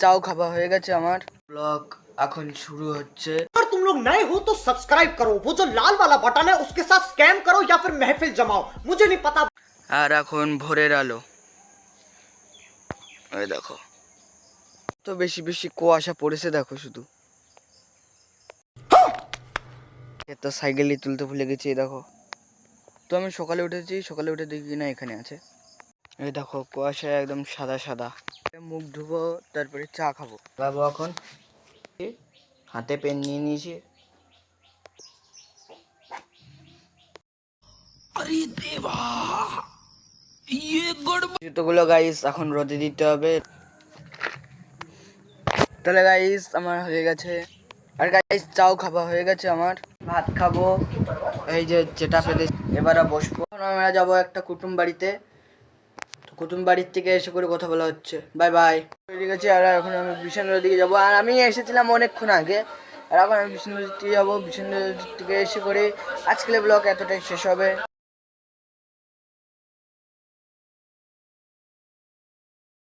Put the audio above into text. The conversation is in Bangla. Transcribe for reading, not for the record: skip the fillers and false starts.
চাও খাওয়া হয়ে গেছে আমার। ব্লগ এখন শুরু হচ্ছে। अगर तुम लोग नए हो तो सब्सक्राइब करो, वो जो लाल वाला बटन है उसके साथ स्कैम करो या फिर महफिल जमाओ, मुझे नहीं पता। আর এখন ভোরের আলো, এই দেখো তো বেশি বেশি কুয়াশা পড়েছে, দেখো শুধু। তো সাইকেলই তুলতে ভুলে গেছি, এই দেখো। তো আমি সকালে উঠেছি, সকালে উঠে দেখি না এখানে আছে। এই দেখো কুয়াশা একদম সাদা সাদা। মুখ ধুবো, তারপরে চা খাবো। বাবু এখন হাতে পেন নিয়ে নিয়েছি। জুতোগুলো গাইস এখন রোদে দিতে হবে। তাহলে গাইস আমার হয়ে গেছে। আর গাইস চাও খাওয়া হয়ে গেছে আমার। ভাত খাবো, এই যে যেটা পেতে। এবারে বসবো। আমরা যাবো একটা কুটুম বাড়িতে। কুটুম বাড়ির থেকে এসে করে কথা বলা হচ্ছে। Bye bye. ঠিক আছে, আর এখন আমি বিষ্ণুর দিকে যাবো। আর আমি এসেছিলাম অনেকক্ষণ আগে, আর এখন আমি বিষ্ণুর দিকে যাবো। বিষ্ণুর দিকে এসে করে আজকের ব্লগ এতটাই শেষ হবে।